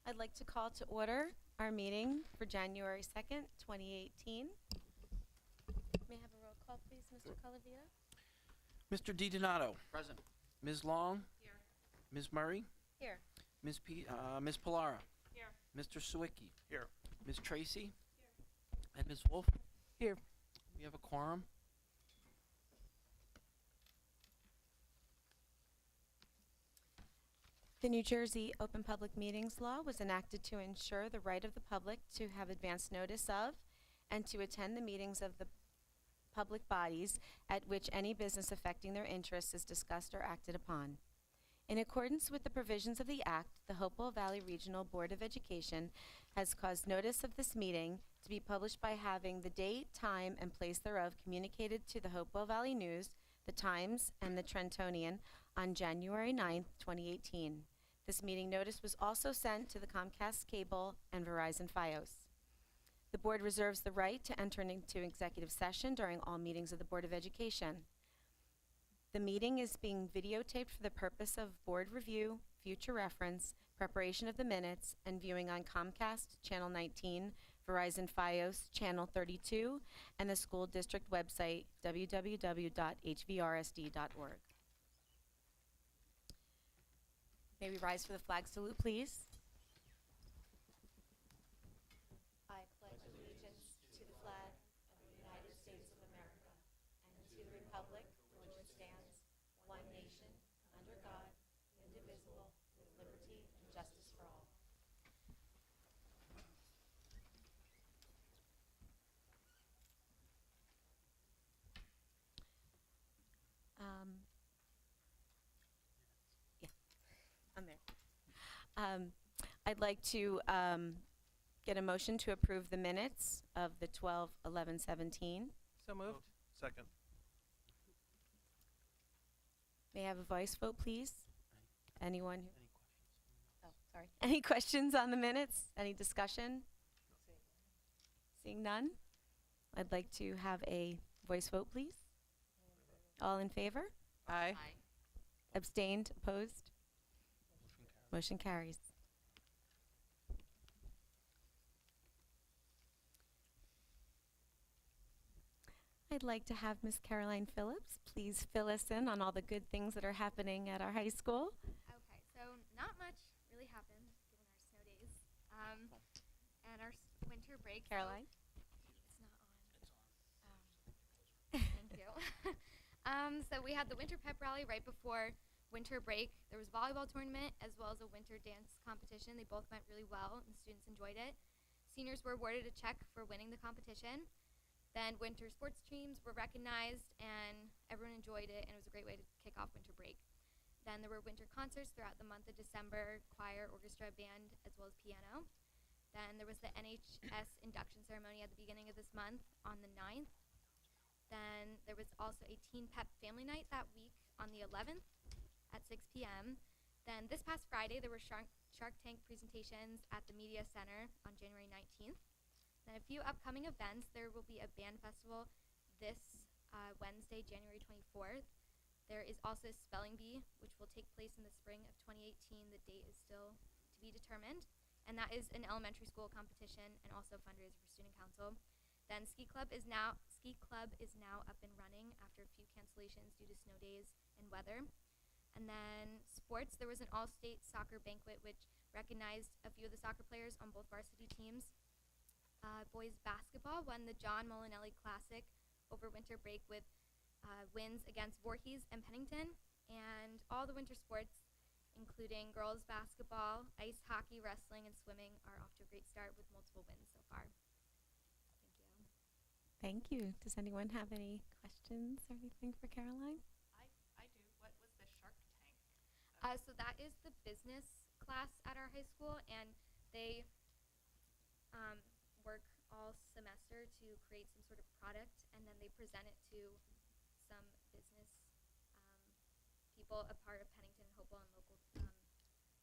I'd like to call to order our meeting for January 2nd, 2018. May I have a roll call, please, Mr. Calavia? Mr. DiDonato. Present. Ms. Long. Here. Ms. Murray. Here. Ms. Pilara. Here. Mr. Sawicki. Here. Ms. Tracy. Here. And Ms. Wolf. Here. We have a quorum. The New Jersey Open Public Meetings Law was enacted to ensure the right of the public to have advance notice of and to attend the meetings of the public bodies at which any business affecting their interests is discussed or acted upon. In accordance with the provisions of the Act, the Hopewell Valley Regional Board of Education has caused notice of this meeting to be published by having the date, time, and place thereof communicated to the Hopewell Valley News, the Times, and the Trentonian on January 9th, 2018. This meeting notice was also sent to the Comcast Cable and Verizon Fios. The Board reserves the right to enter into executive session during all meetings of the Board of Education. The meeting is being videotaped for the purpose of Board review, future reference, preparation of the minutes, and viewing on Comcast, Channel 19, Verizon Fios, Channel 32, and the school district website, www.hvrsd.org. May we rise for the flag salute, please? I pledge allegiance to the flag of the United States of America and to the republic for which it stands, one nation, under God, indivisible, with liberty and justice for all. I'm there. I'd like to get a motion to approve the minutes of the 12/11/17. So moved. Second. May I have a voice vote, please? Anyone? Any questions? Oh, sorry. Any questions on the minutes? Any discussion? Seeing none, I'd like to have a voice vote, please. All in favor? Aye. Abstained? Opposed? Motion carries. I'd like to have Miss Caroline Phillips please fill us in on all the good things that are happening at our high school. Okay, so not much really happened given our snow days and our winter break. so Caroline? It's not on. Thank you. So we had the winter pep rally right before winter break. There was a volleyball tournament as well as a winter dance competition. They both went really well and students enjoyed it. Seniors were awarded a check for winning the competition. Then winter sports teams were recognized and everyone enjoyed it, and it was a great way to kick off winter break. Then there were winter concerts throughout the month of December, choir, orchestra, band, as well as piano. Then there was the NHS induction ceremony at the beginning of this month on the 9th. Then there was also a Teen Pep Family Night that week on the 11th at 6 p.m. Then this past Friday, there were Shark Tank presentations at the Media Center on January 19th. Then a few upcoming events. There will be a band festival this Wednesday, January 24th. There is also Spelling Bee, which will take place in the spring of 2018. The date is still to be determined. And that is an elementary school competition and also a fundraiser for Student Council. Then Ski Club is now up and running after a few cancellations due to snow days and weather. And then sports, there was an all-state soccer banquet which recognized a few of the soccer players on both varsity teams. Boys basketball won the John Molinelli Classic over winter break with wins against Voorhees and Pennington. And all the winter sports, including girls basketball, ice hockey, wrestling, and swimming, are off to a great start with multiple wins so far. Thank Thank you. you. Does anyone have any questions or anything for Caroline? I do. What was the Shark Tank? So that is the business class at our high school, and they work all semester to create some sort of product, and then they present it to some business people, a part of Pennington, Hopewell, and local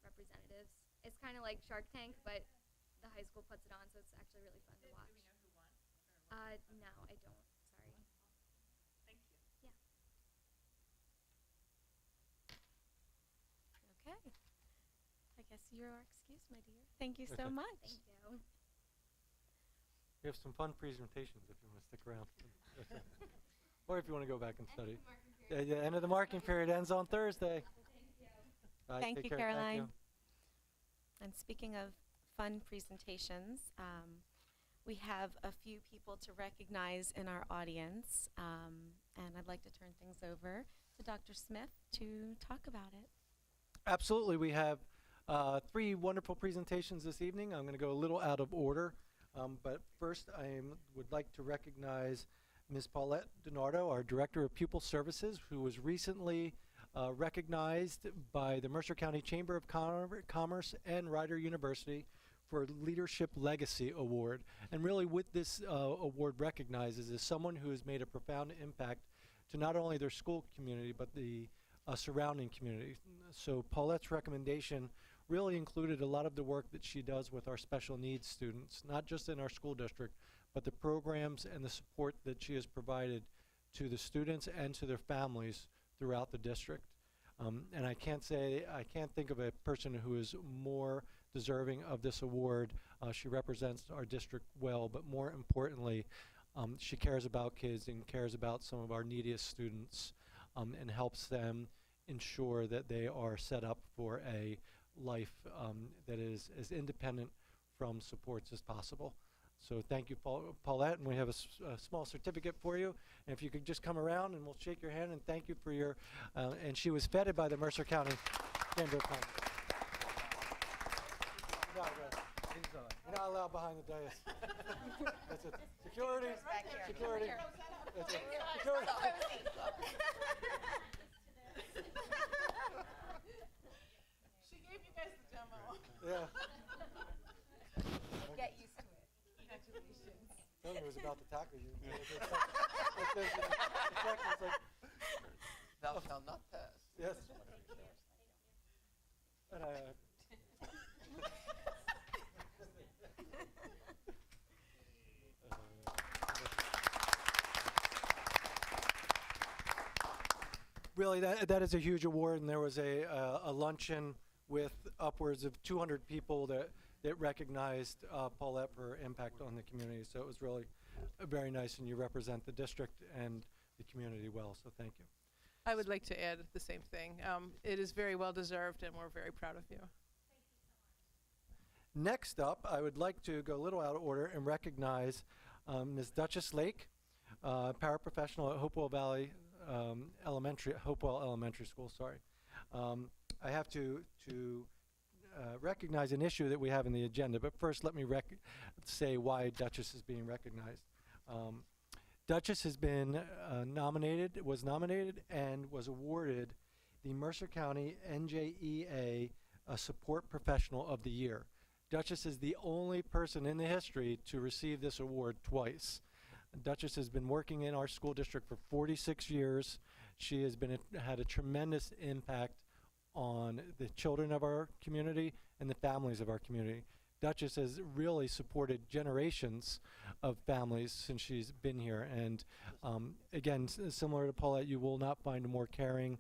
representatives. It's kind of like Shark Tank, but the high school puts it on, so it's actually really fun to watch. Do we know who won? No, I don't. Sorry. Thank you. Yeah. Okay. I guess you're excused, my dear. Thank you so Okay. much. Thank you. We have some fun presentations if you want to stick around. Or if you want to go back and study. The end of the marking period ends on Thursday. Bye, Thank take you, care. Caroline. Thank And speaking of fun presentations, we have a few people to recognize in our audience, and I'd like to turn things over to Dr. Smith to talk about it. Absolutely. We have 3 wonderful presentations this evening. I'm going to go a little out of order. But first, I would like to recognize Ms. Paulette DiNardo, our Director of Pupil Services, who was recently recognized by the Mercer County Chamber of Commerce and Rider University for Leadership Legacy Award. And really what this award recognizes is someone who has made a profound impact to not only their school community, but the surrounding community. So Paulette's recommendation really included a lot of the work that she does with our special needs students, not just in our school district, but the programs and the support that she has provided to the students and to their families throughout the district. And I can't think of a person who is more deserving of this award. She represents our district well, but more importantly, she cares about kids and cares about some of our neediest students, and helps them ensure that they are set up for a life that is as independent from supports as possible. So thank you, Paulette, and we have a small certificate for you. And if you could just come around and we'll shake your hand and thank you for your, and she was feted by the Mercer County Chamber of Commerce. You're not allowed behind the dais. That's it. Security. Security. That's it. Security. She gave you guys the demo. Yeah. Get used to it. Congratulations. I was about to tackle you. Thou shalt not pass. Yes. And really, that is a huge award, and there was a luncheon with upwards of 200 people that recognized Paulette for her impact on the community. So it was really very nice, and you represent the district and the community well, so thank you. I would like to add the same thing. It is very well deserved, and we're very proud of you. Next up, I would like to go a little out of order and recognize Ms. Duchess Lake, paraprofessional at Hopewell Elementary School. Sorry, I have to recognize an issue that we have in the agenda, but first let me say why Duchess is being recognized. Duchess has been was nominated and was awarded the Mercer County NJEA Support Professional of the Year. Duchess is the only person in the history to receive this award twice. Duchess has been working in our school district for 46 years. She has had a tremendous impact on the children of our community and the families of our community. Duchess has really supported generations of families since she's been here. And again, similar to Paulette, you will not find a more caring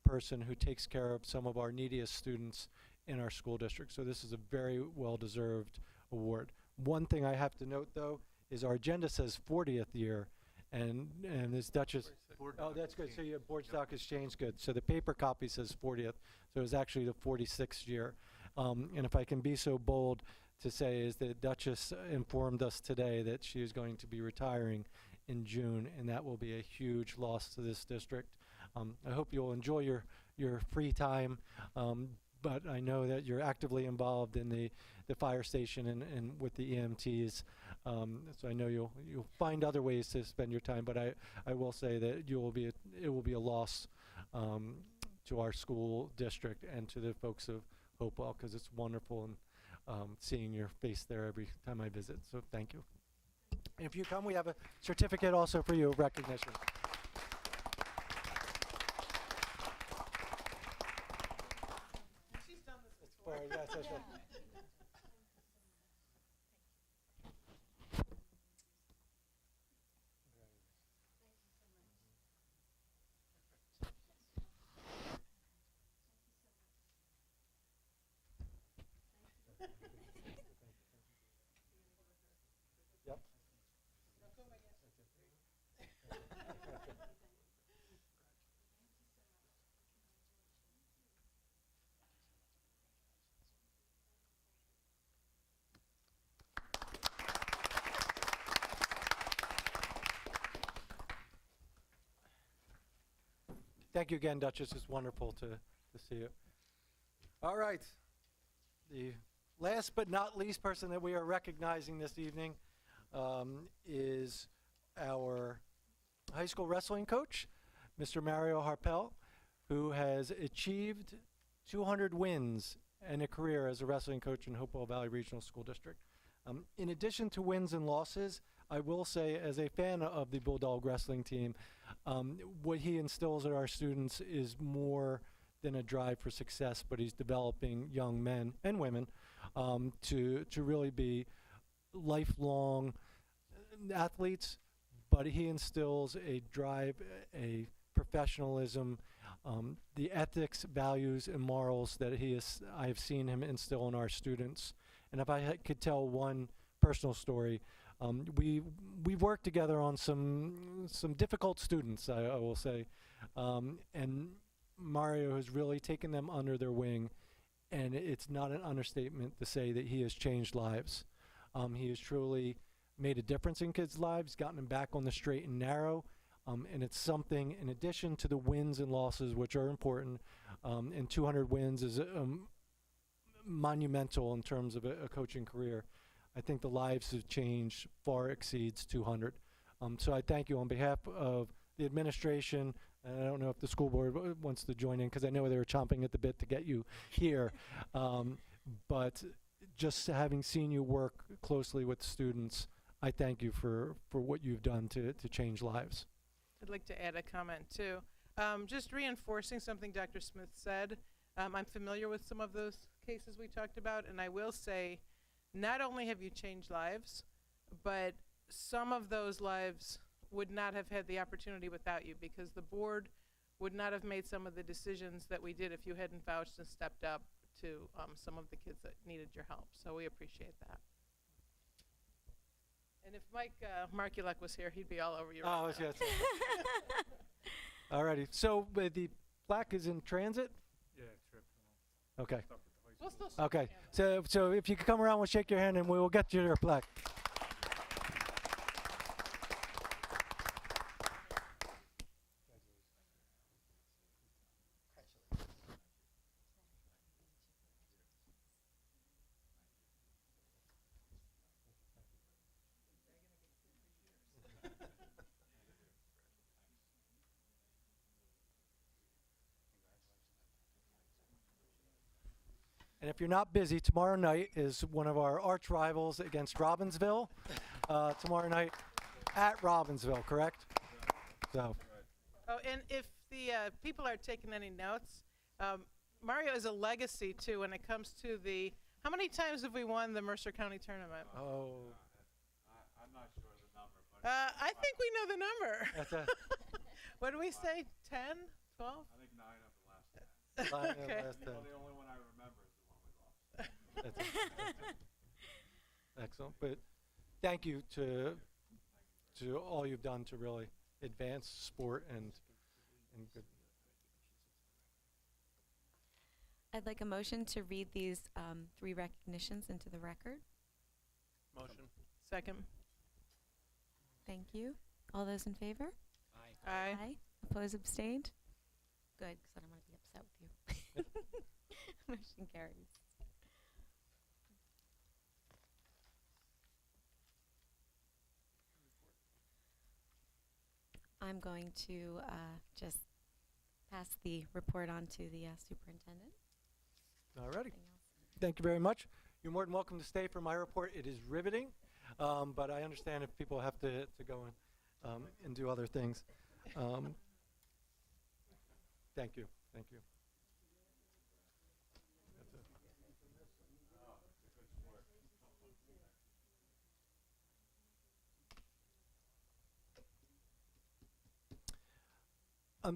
person who takes care of some of our neediest students in our school district. So this is a very well-deserved award. One thing I have to note, though, is our agenda says 40th year, and this Duchess. Oh, that's good. So your board stock has changed. Good. So the paper copy says 40th. So it was actually the 46th year. And if I can be so bold to say, is that Duchess informed us today that she is going to be retiring in June, and that will be a huge loss to this district. I hope you'll enjoy your free time, but I know that you're actively involved in the fire station and with the EMTs. So I know you'll find other ways to spend your time, but I will say that it will be a loss to our school district and to the folks of Hopewell, because it's wonderful and seeing your face there every time I visit. So thank you. And if you come, we have a certificate also for you of recognition. She's done this before. Yes, yes, yes. Thank you again, Duchess. It's wonderful to see you. All right. The last but not least person that we are recognizing this evening is our high school wrestling coach, Mr. Mario Harpel, who has achieved 200 wins in a career as a wrestling coach in Hopewell Valley Regional School District. In addition to wins and losses, I will say, as a fan of the Bulldog wrestling team, what he instills in our students is more than a drive for success, but he's developing young men and women to really be lifelong athletes, but he instills a drive, a professionalism, the ethics, values, and morals that I have seen him instill in our students. And if I could tell one personal story, we worked together on some difficult students, I will say, and Mario has really taken them under their wing, and it's not an understatement to say that he has changed lives. He has truly made a difference in kids' lives, gotten them back on the straight and narrow, and it's something, in addition to the wins and losses, which are important, and 200 wins is monumental in terms of a coaching career. I think the lives have changed far exceeds 200. So I thank you on behalf of the administration, and I don't know if the school board wants to join in, because I know they were chomping at the bit to get you here. But just having seen you work closely with students, I thank you for what you've done to change lives. I'd like to add a comment too. Just reinforcing something Dr. Smith said. I'm familiar with some of those cases we talked about, and I will say, not only have you changed lives, but some of those lives would not have had the opportunity without you, because the board would not have made some of the decisions that we did if you hadn't vouched and stepped up to some of the kids that needed your help. So we appreciate that. And if Mike Markulek was here, he'd be all over you. Oh, right now. yes. All righty. So the plaque is in transit? Yeah, trip. Okay. Stuff with the high We'll school. still Okay. So if you could come around, we'll shake your hand and we will get you your plaque. And if you're not busy, tomorrow night is one of our arch rivals against Robbinsville. Tomorrow night at Robbinsville, correct? So, Oh, and if the people are taking any notes, Mario is a legacy too when it comes to the. How many times have we won the Mercer County tournament? oh, I'm not sure of the number, but I think we know the number. that's a What do we say? 10? 12? I think 9 of the last 10. line Okay. last time. Well, the only one I remember is the one we lost. That's excellent. But thank you to all you've done to really advance sport and good. I'd like a motion to read these 3 recognitions into the record. Motion. Second. Thank you. All those in favor? Aye. Aye. Oppose, abstained? Good, because I don't want to be upset with you. Motion carries. I'm going to just pass the report on to the superintendent. All righty. Anything else? Thank you very much. You're more than welcome to stay for my report. It is riveting, but I understand if people have to go and do other things. Thank you. Thank you. That's it.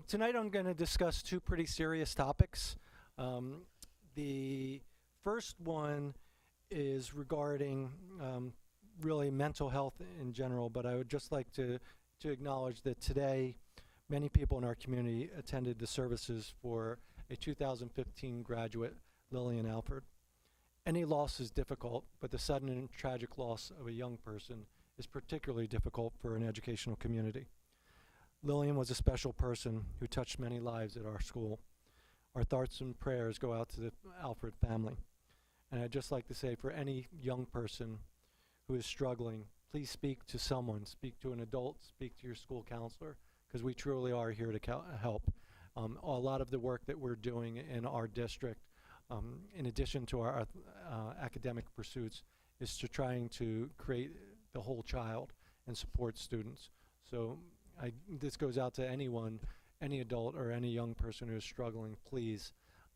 Tonight I'm going to discuss 2 pretty serious topics. The first one is regarding really mental health in general, but I would just like to acknowledge that today many people in our community attended the services for a 2015 graduate, Lillian Alford. Any loss is difficult, but the sudden and tragic loss of a young person is particularly difficult for an educational community. Lillian was a special person who touched many lives at our school. Our thoughts and prayers go out to the Alfred family. And I'd just like to say, for any young person who is struggling, please speak to someone, speak to an adult, speak to your school counselor, because we truly are here to help. A lot of the work that we're doing in our district, in addition to our academic pursuits, is to trying to create the whole child and support students. So this goes out to anyone, any adult or any young person who is struggling. Please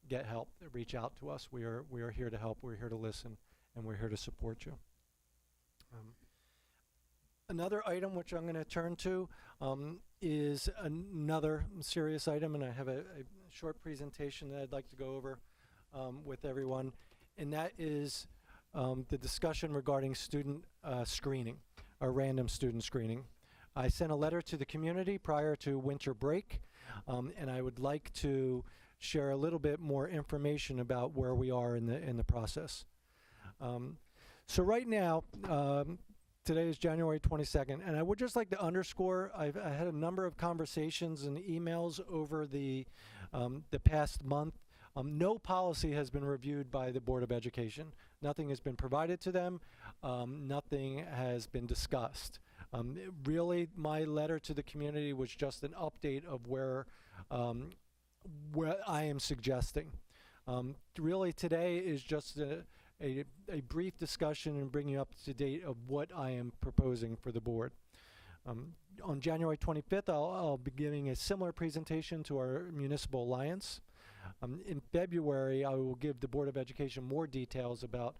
get help. Reach out to us. We are here to help. We're here to listen, and we're here to support you. Another item which I'm going to turn to is another serious item, and I have a short presentation that I'd like to go over with everyone, and that is the discussion regarding student screening, or random student screening. I sent a letter to the community prior to winter break, and I would like to share a little bit more information about where we are in the process. So right now, today is January 22nd, and I would just like to underscore, I had a number of conversations and emails over the past month. No policy has been reviewed by the Board of Education. Nothing has been provided to them. Nothing has been discussed. Really, my letter to the community was just an update of where I am suggesting. Really, today is just a brief discussion and bringing you up to date of what I am proposing for the board. On January 25th, I'll be giving a similar presentation to our Municipal Alliance. In February, I will give the Board of Education more details about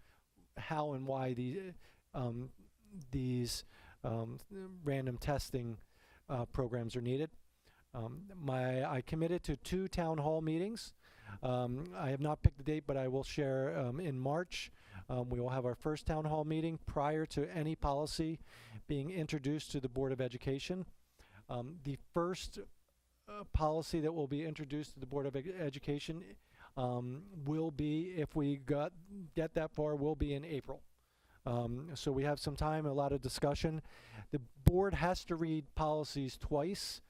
how and why these random testing programs are needed. I committed to 2 town hall meetings. I have not picked the date, but I will share in March. We will have our first town hall meeting prior to any policy being introduced to the Board of Education. The first policy that will be introduced to the Board of Education will be, if we get that far, will be in April. So we have some time, a lot of discussion. The board has to read policies twice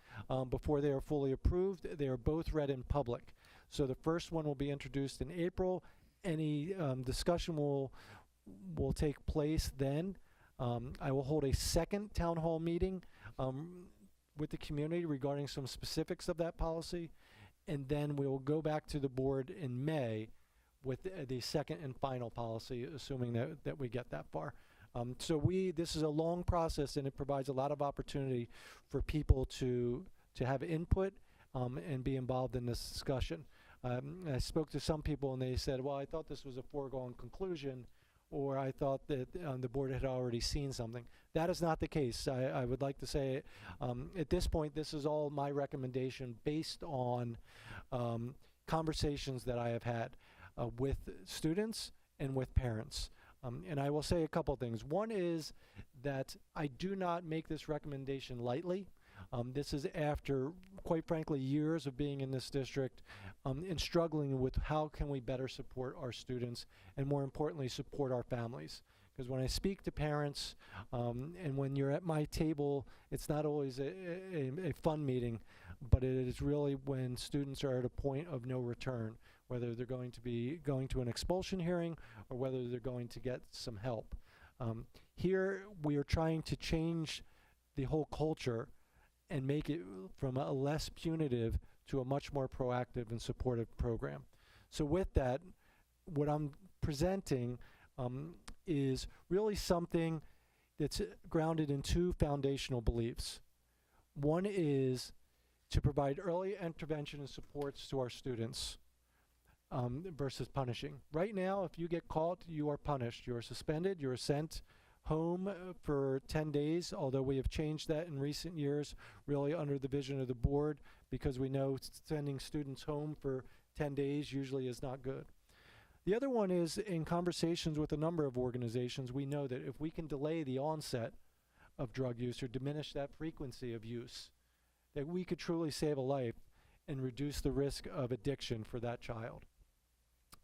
before they are fully approved. They are both read in public. So the first one will be introduced in April. Any discussion will take place then. I will hold a second town hall meeting with the community regarding some specifics of that policy, and then we will go back to the board in May with the second and final policy, assuming that we get that far. So this is a long process, and it provides a lot of opportunity for people to have input and be involved in this discussion. I spoke to some people and they said, well, I thought this was a foregone conclusion, or I thought that the board had already seen something. That is not the case. I would like to say at this point, this is all my recommendation based on conversations that I have had with students and with parents. And I will say a couple things. One is that I do not make this recommendation lightly. This is after, quite frankly, years of being in this district and struggling with how can we better support our students and, more importantly, support our families. Because when I speak to parents and when you're at my table, it's not always a fun meeting, but it is really when students are at a point of no return, whether they're going to be going to an expulsion hearing or whether they're going to get some help. Here, we are trying to change the whole culture and make it from a less punitive to a much more proactive and supportive program. So with that, what I'm presenting is really something that's grounded in 2 foundational beliefs. One is to provide early intervention and supports to our students versus punishing. Right now, if you get caught, you are punished. You are suspended, you are sent home for 10 days, although we have changed that in recent years, really under the vision of the board, because we know sending students home for 10 days usually is not good. The other one is, in conversations with a number of organizations, we know that if we can delay the onset of drug use or diminish that frequency of use, that we could truly save a life and reduce the risk of addiction for that child.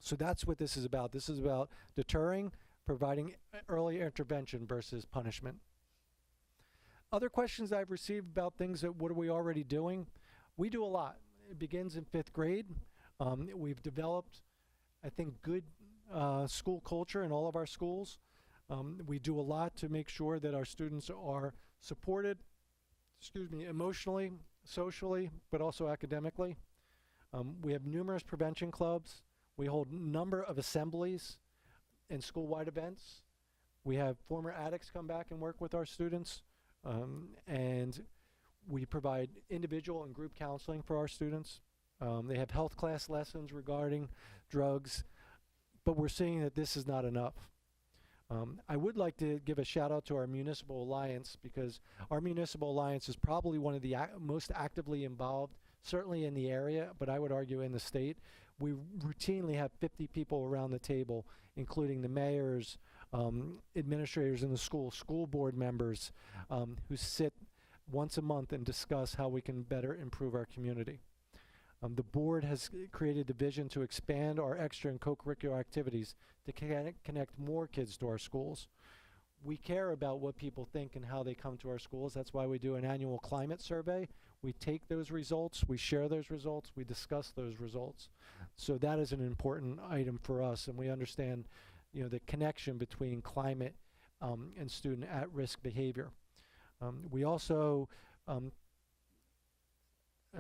So that's what this is about. This is about deterring, providing early intervention versus punishment. Other questions I've received about things that what are we already doing? We do a lot. It begins in 5th grade. We've developed, I think, good school culture in all of our schools. We do a lot to make sure that our students are supported, emotionally, socially, but also academically. We have numerous prevention clubs. We hold a number of assemblies and school-wide events. We have former addicts come back and work with our students. And we provide individual and group counseling for our students. They have health class lessons regarding drugs, but we're seeing that this is not enough. I would like to give a shout out to our municipal alliance, because our municipal alliance is probably one of the most actively involved, certainly in the area, but I would argue in the state. We routinely have 50 people around the table, including the mayors, administrators in the school board members, who sit once a month and discuss how we can better improve our community. The board has created the vision to expand our extra and co-curricular activities to connect more kids to our schools. We care about what people think and how they come to our schools. That's why we do an annual climate survey. We take those results, we share those results, we discuss those results. So that is an important item for us, and we understand, the connection between climate and student at-risk behavior. We also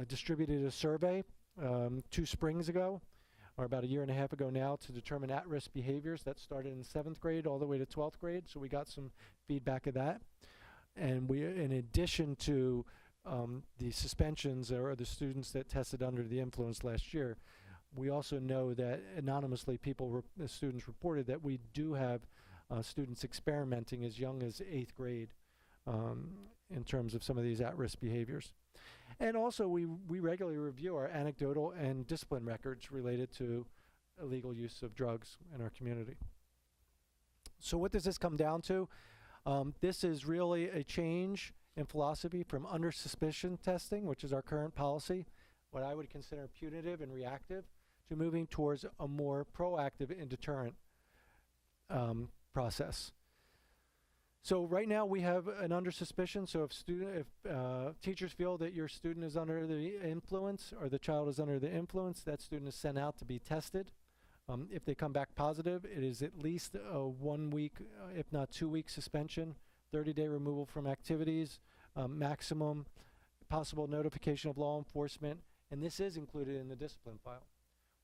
distributed a survey 2 springs ago, or about a year and a half ago now, to determine at-risk behaviors. That started in 7th grade all the way to 12th grade, so we got some feedback of that. And we, in addition to the suspensions or the students that tested under the influence last year, we also know that anonymously the students reported that we do have students experimenting as young as 8th grade in terms of some of these at-risk behaviors. And also we regularly review our anecdotal and discipline records related to illegal use of drugs in our community. So what does this come down to? This is really a change in philosophy from under suspicion testing, which is our current policy, what I would consider punitive and reactive, to moving towards a more proactive and deterrent process. So right now we have an under suspicion. So if teachers feel that your student is under the influence or the child is under the influence, that student is sent out to be tested. If they come back positive, it is at least a 1 week, if not 2 week suspension, 30-day removal from activities, maximum possible notification of law enforcement, and this is included in the discipline file.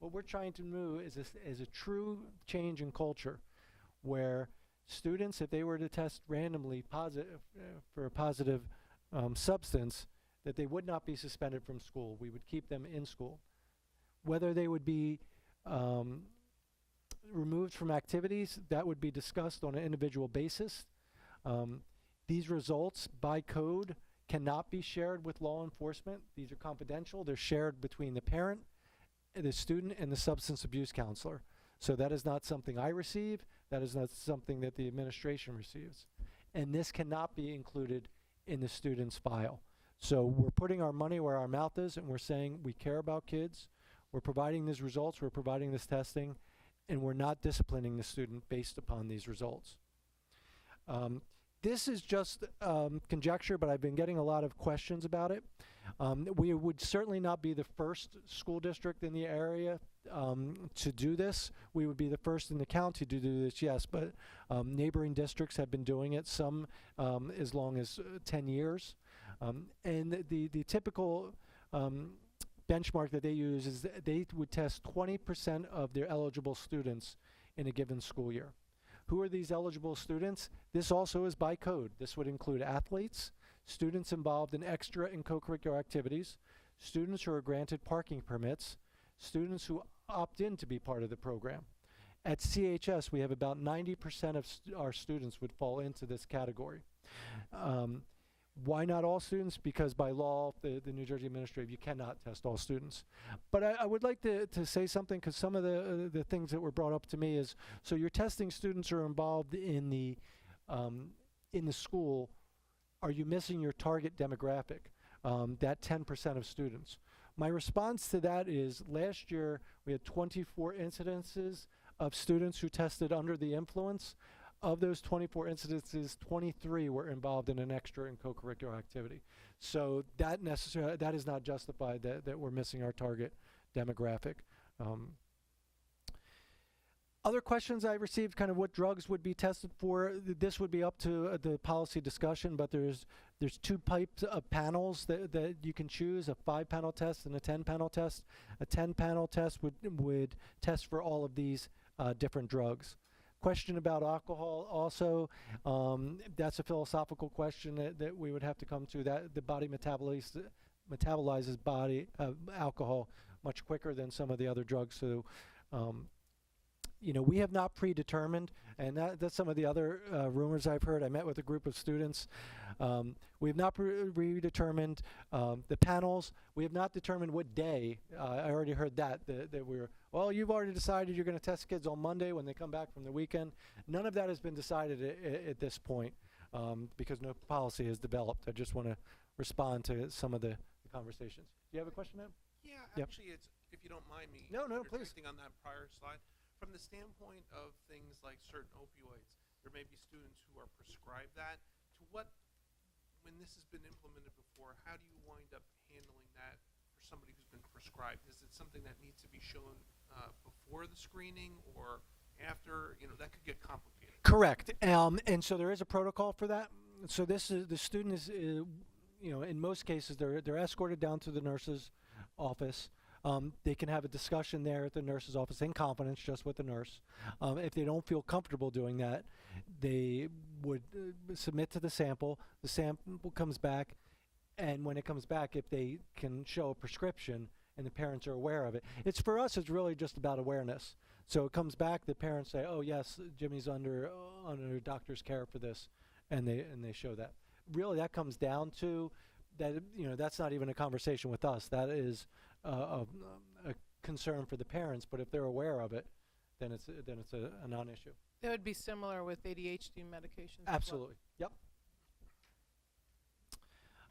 What we're trying to move is a true change in culture, where students, if they were to test randomly positive for a positive substance, that they would not be suspended from school. We would keep them in school. Whether they would be removed from activities, that would be discussed on an individual basis. These results, by code, cannot be shared with law enforcement. These are confidential. They're shared between the parent, the student, and the substance abuse counselor. So that is not something I receive. That is not something that the administration receives. And this cannot be included in the student's file. So we're putting our money where our mouth is, and we're saying we care about kids. We're providing these results, we're providing this testing, and we're not disciplining the student based upon these results. This is just conjecture, but I've been getting a lot of questions about it. We would certainly not be the first school district in the area to do this. We would be the first in the county to do this, yes, but neighboring districts have been doing it, some as long as 10 years. And the typical benchmark that they use is that they would test 20% of their eligible students in a given school year. Who are these eligible students? This also is by code. This would include athletes, students involved in extra and co-curricular activities, students who are granted parking permits, students who opt in to be part of the program. At CHS, we have about 90% of our students would fall into this category. Why not all students? Because by law, the New Jersey Administrative, you cannot test all students. But I would like to say something, because some of the things that were brought up to me is, so you're testing students who are involved in the school. Are you missing your target demographic, that 10% of students? My response to that is, last year we had 24 incidences of students who tested under the influence. of those 24 incidences, 23 were involved in an extra and co-curricular activity. So that is not justified that we're missing our target demographic. Other questions I received, kind of what drugs would be tested for. This would be up to the policy discussion, but there's 2 types of panels that you can choose, a 5-panel test and a 10-panel test. A 10-panel test would test for all of these different drugs. Question about alcohol also, that's a philosophical question that we would have to come to. That the body metabolizes alcohol much quicker than some of the other drugs. So we have not predetermined, and that's some of the other rumors I've heard. I met with a group of students. We have not predetermined the panels. We have not determined what day. I already heard that you've already decided you're going to test kids on Monday when they come back from the weekend. None of that has been decided at this point because no policy is developed. I just want to respond to some of the conversations. Do you have a question, ma'am? Yeah, Yep. actually, it's, if you don't mind me. No, please. interjecting on that prior slide. From the standpoint of things like certain opioids, there may be students who are prescribed that. When this has been implemented before, how do you wind up handling that for somebody who's been prescribed? Is it something that needs to be shown before the screening or after? That could get complicated. Correct. And so there is a protocol for that. So the student is, in most cases, they're escorted down to the nurse's office. They can have a discussion there at the nurse's office in confidence, just with the nurse. If they don't feel comfortable doing that, they would submit to the sample. The sample comes back, and when it comes back, if they can show a prescription and the parents are aware of it, it's really just about awareness. So it comes back, the parents say, "Oh yes, Jimmy's under doctor's care for this," and they show that. Really, that comes down to that. That's not even a conversation with us. That is a concern for the parents, but if they're aware of it, then it's a non-issue. That would be similar with ADHD medications. Absolutely. Yep.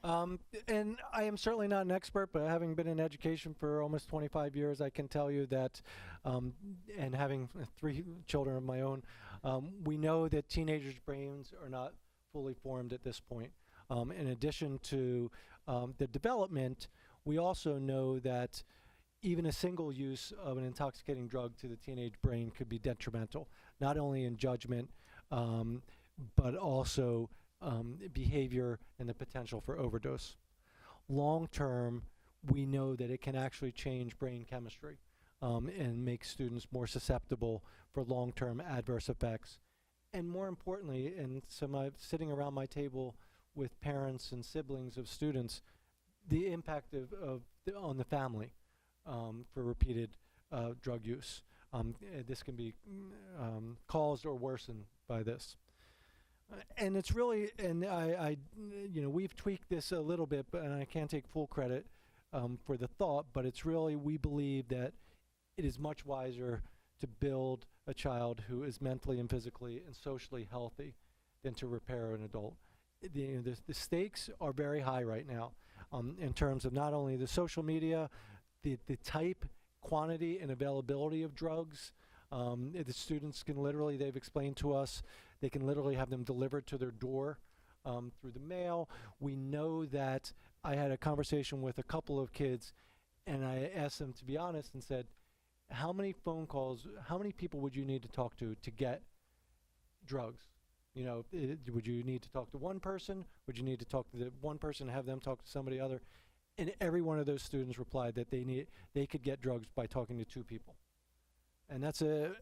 And I am certainly not an expert, but having been in education for almost 25 years, I can tell you that, and having 3 children of my own, we know that teenagers' brains are not fully formed at this point. In addition to the development, we also know that even a single use of an intoxicating drug to the teenage brain could be detrimental, not only in judgment, but also behavior and the potential for overdose. Long term, we know that it can actually change brain chemistry and make students more susceptible for long-term adverse effects. And more importantly, and so I'm sitting around my table with parents and siblings of students, the impact on the family for repeated drug use. This can be caused or worsened by this. And it's really, and we've tweaked this a little bit, and I can't take full credit for the thought, but it's really, we believe that it is much wiser to build a child who is mentally and physically and socially healthy than to repair an adult. The stakes are very high right now in terms of not only the social media, the type, quantity, and availability of drugs. The students can literally, they've explained to us, they can literally have them delivered to their door through the mail. We know that I had a conversation with a couple of kids, and I asked them to be honest and said, how many phone calls, how many people would you need to talk to get drugs? Would you need to talk to one person? Would you need to talk to the one person and have them talk to somebody other? And every one of those students replied that they could get drugs by talking to 2 people. And that's a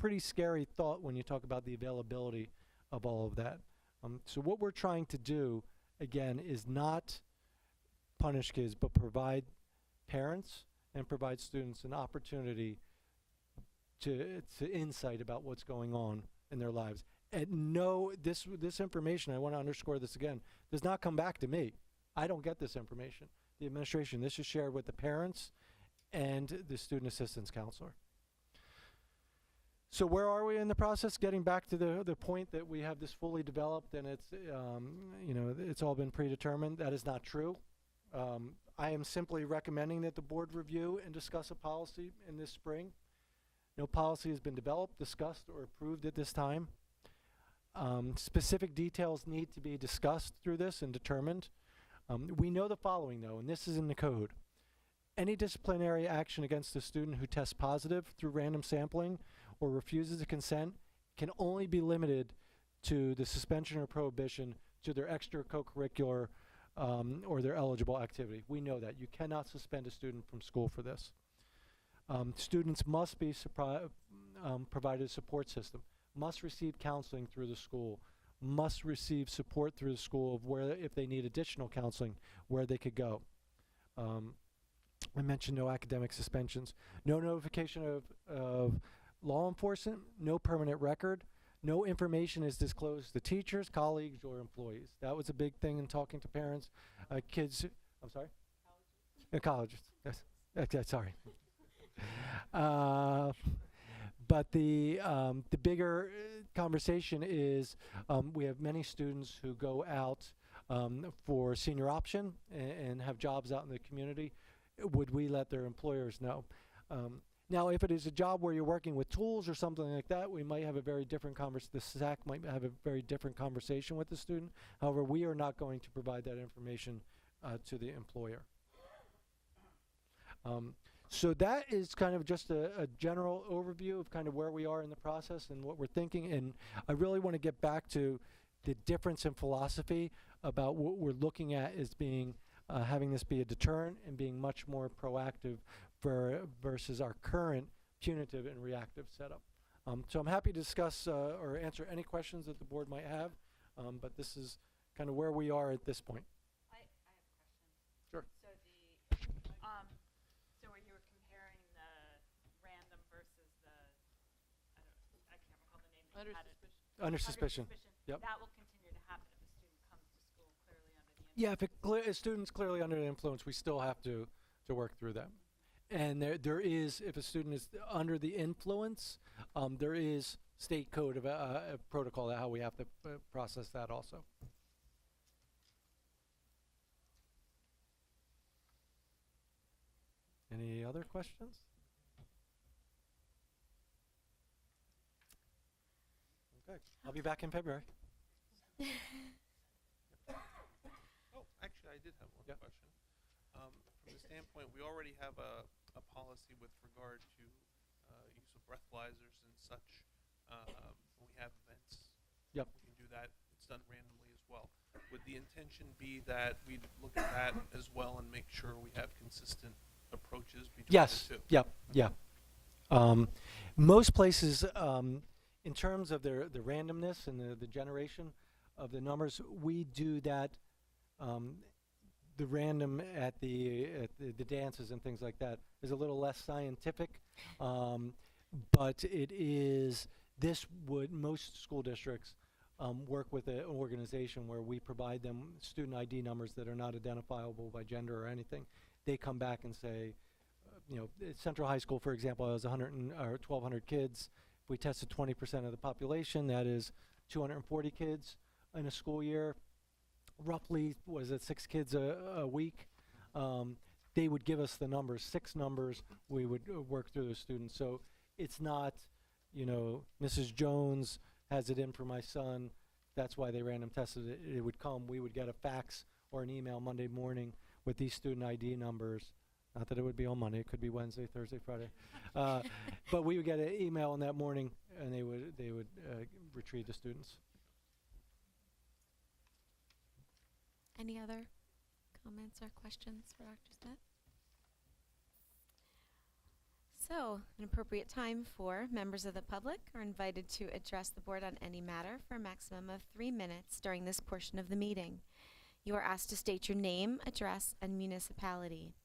pretty scary thought when you talk about the availability of all of that. So what we're trying to do, again, is not punish kids, but provide parents and provide students an opportunity to insight about what's going on in their lives. And no, this information, I want to underscore this again, does not come back to me. I don't get this information. The administration, this is shared with the parents and the student assistance counselor. So where are we in the process? Getting back to the point that we have this fully developed and it's all been predetermined. That is not true. I am simply recommending that the board review and discuss a policy in this spring. No policy has been developed, discussed, or approved at this time. Specific details need to be discussed through this and determined. We know the following, though, and this is in the code. Any disciplinary action against a student who tests positive through random sampling or refuses to consent can only be limited to the suspension or prohibition to their extra co-curricular or their eligible activity. We know that. You cannot suspend a student from school for this. Students must be provided a support system, must receive counseling through the school, must receive support through the school of where, if they need additional counseling, where they could go. I mentioned no academic suspensions, no notification of law enforcement, no permanent record, no information is disclosed to teachers, colleagues, or employees. That was a big thing in talking to parents. Kids, I'm sorry? Colleges, yes. Sorry. But the bigger conversation is we have many students who go out for senior option and have jobs out in the community. Would we let their employers know? Now, if it is a job where you're working with tools or something like that, we might have a very different the SAC might have a very different conversation with the student. However, we are not going to provide that information to the employer. So that is kind of just a general overview of kind of where we are in the process and what we're thinking. And I really want to get back to the difference in philosophy about what we're looking at as being having this be a deterrent and being much more proactive versus our current punitive and reactive setup. So I'm happy to discuss or answer any questions that the board might have, but this is kind of where we are at this point. I have a question. Sure. So so where you were comparing the random versus the, I can't recall the name that Under you had it. suspicion. Under suspicion. Yep. That will continue to happen if a student comes to school clearly under the influence. Yeah, if a student's clearly under the influence, we still have to work through that. And there is, if a student is under the influence, there is state code of a protocol how we have to process that also. Any other questions? Okay, I'll be back in February. Oh, actually, I did have one Yep. question. From the standpoint, we already have a policy with regard to use of breathalyzers and such when we have events. Yep. We can do that. It's done randomly as well. Would the intention be that we look at that as well and make sure we have consistent approaches between Yes. the two? Yep. Yeah. Most places, in terms of the randomness and the generation of the numbers, we do that. The random at the dances and things like that is a little less scientific, but it is. This would most school districts work with an organization where we provide them student ID numbers that are not identifiable by gender or anything. They come back and say, Central High School, for example, has 1,200 kids. If we tested 20% of the population, that is 240 kids in a school year. Roughly, 6 kids a week? They would give us the numbers, 6 numbers. We would work through those students. So it's not, Mrs. Jones has it in for my son. That's why they random tested it. It would come. We would get a fax or an email Monday morning with these student ID numbers. Not that it would be on Monday. It could be Wednesday, Thursday, Friday. But we would get an email in that morning, and they would retrieve the students. Any other comments or questions for Dr. Smith? So, an appropriate time for members of the public are invited to address the board on any matter for a maximum of 3 minutes during this portion of the meeting. You are asked to state your name, address, and municipality.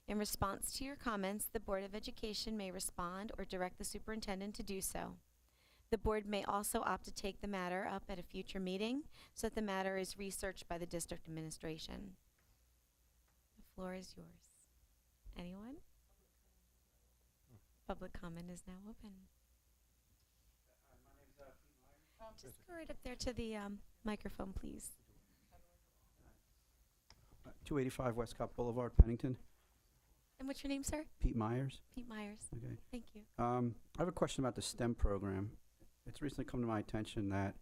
In response to your comments, the Board of Education may respond or direct the superintendent to do so. The board may also opt to take the matter up at a future meeting so that the matter is researched by the district administration. The floor is yours. Anyone? Public comment is now open. Just go right up there to the microphone, please. 285 Westcott Boulevard, Pennington. And what's your name, sir? Pete Myers. Pete Myers. Okay. Thank you. I have a question about the STEM program. It's recently come to my attention that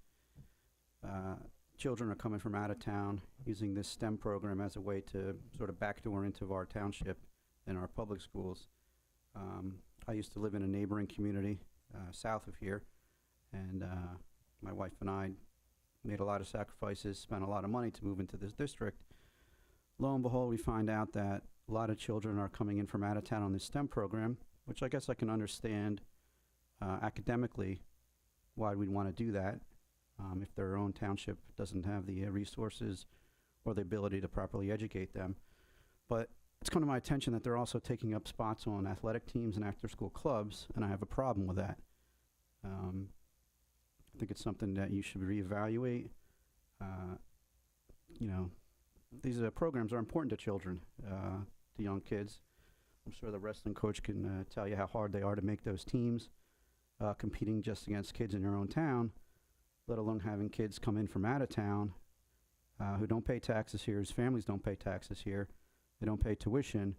children are coming from out of town using this STEM program as a way to sort of backdoor into our township and our public schools. I used to live in a neighboring community south of here, and my wife and I made a lot of sacrifices, spent a lot of money to move into this district. Lo and behold, we find out that a lot of children are coming in from out of town on this STEM program, which I guess I can understand academically why we'd want to do that if their own township doesn't have the resources or the ability to properly educate them. But it's come to my attention that they're also taking up spots on athletic teams and after-school clubs, and I have a problem with that. I think it's something that you should reevaluate. You know, these programs are important to children, to young kids. I'm sure the wrestling coach can tell you how hard they are to make those teams, competing just against kids in your own town, let alone having kids come in from out of town who don't pay taxes here, whose families don't pay taxes here, they don't pay tuition,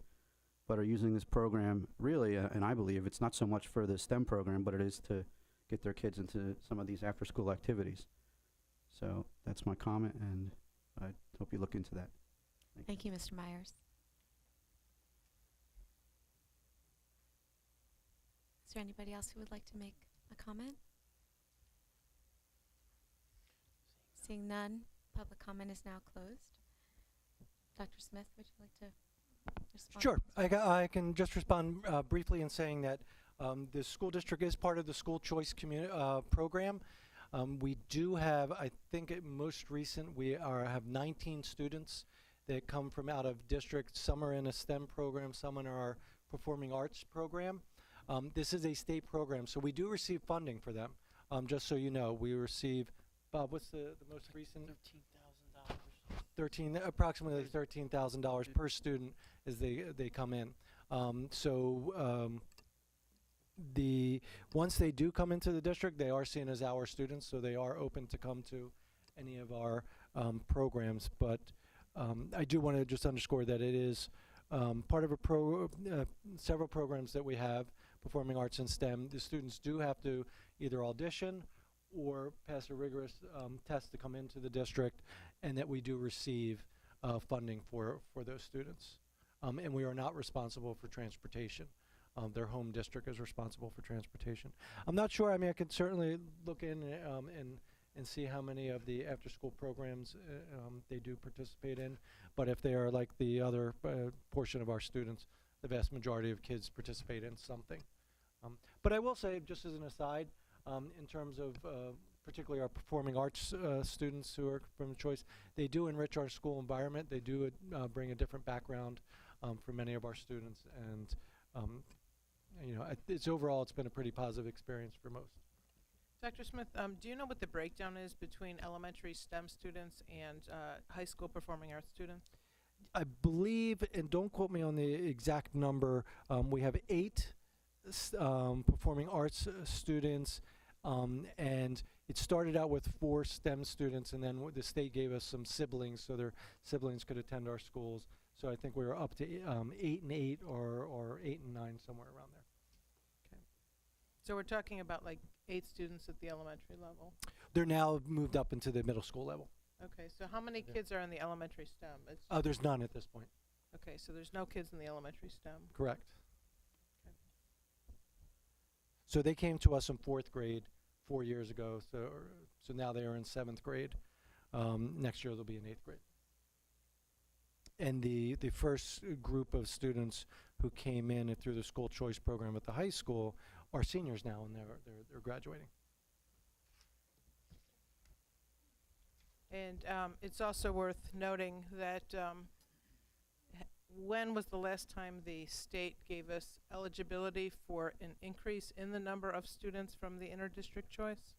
but are using this program really, and I believe it's not so much for the STEM program, but it is to get their kids into some of these after-school activities. So that's my comment, and I hope you look into that. Thank you, Mr. Myers. Is there anybody else who would like to make a comment? Seeing none, public comment is now closed. Dr. Smith, would you like to respond? Sure. I can just respond briefly in saying that the school district is part of the school choice program. We do have, I think at most recent, we have 19 students that come from out of district. Some are in a STEM program, some in our performing arts program. This is a state program, so we do receive funding for them. Just so you know, we receive, Bob, what's the most recent? Approximately $13,000 per student as they come in. Once they do come into the district, they are seen as our students, so they are open to come to any of our programs. But I do want to just underscore that it is part of several programs that we have, performing arts and STEM. The students do have to either audition or pass a rigorous test to come into the district, and that we do receive funding for those students. And we are not responsible for transportation. Their home district is responsible for transportation. I'm not sure, I mean, I could certainly look in and see how many of the after-school programs they do participate in, but if they are like the other portion of our students, the vast majority of kids participate in something. But I will say, just as an aside, in terms of particularly our performing arts students who are from choice, they do enrich our school environment. They do bring a different background for many of our students, and you know, overall it's been a pretty positive experience for most. Dr. Smith, do you know what the breakdown is between elementary STEM students and high school performing arts students? I believe, and don't quote me on the exact number, we have 8 performing arts students, and it started out with 4 STEM students, and then the state gave us some siblings so their siblings could attend our schools. So I think we were up to 8 and 8 or 8 and 9, somewhere around there. Okay. So we're talking about like 8 students at the elementary level. They're now moved up into the middle school level. Okay, so how many kids are in the elementary STEM? There's none at this point. Okay, so there's no kids in the elementary STEM. Correct. Okay. So they came to us in 4th grade 4 years ago, so now they are in 7th grade. Next year they'll be in 8th grade. And the first group of students who came in through the school choice program at the high school are seniors now, and they're graduating. And it's also worth noting that when was the last time the state gave us eligibility for an increase in the number of students from the inter-district choice?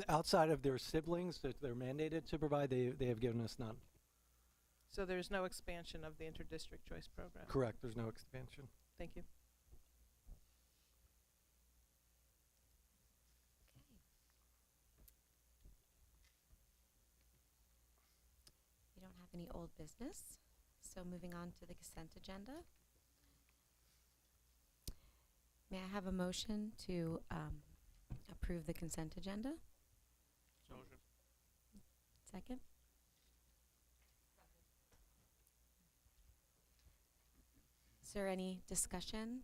Outside of their siblings that they're mandated to provide, they have given us none. So there's no expansion of the inter-district choice program? Correct, there's no expansion. Thank you. We don't have any old business, so moving on to the consent agenda. May I have a motion to approve the consent agenda? Motion. Second? Is there any discussion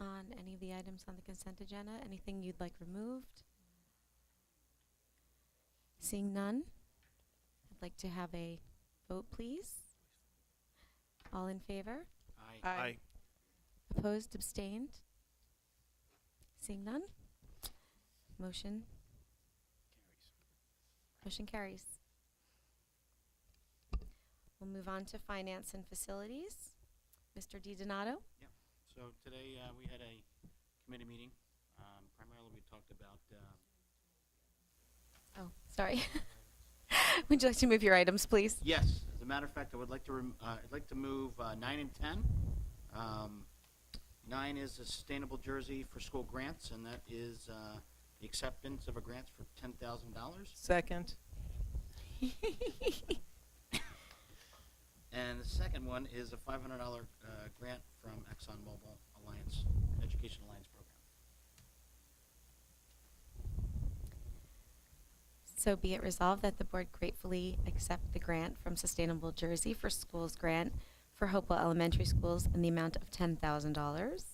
on any of the items on the consent agenda? Anything you'd like removed? Seeing none, I'd like to have a vote, please. All in favor? Aye. Opposed, abstained? Seeing none? Motion carries. We'll move on to finance and facilities. Mr. DiDonato? So today we had a committee meeting. Primarily we talked about Oh, sorry. Would you like to move your items, please? yes. As a matter of fact, I would like to I'd like to move 9 and 10. 9 is a sustainable jersey for school grants, and that is the acceptance of a grant for $10,000. Second. And the second one is a $500 grant from ExxonMobil Alliance Education Alliance program. So be it resolved that the board gratefully accept the grant from Sustainable Jersey for Schools grant for Hopewell Elementary Schools in the amount of $10,000.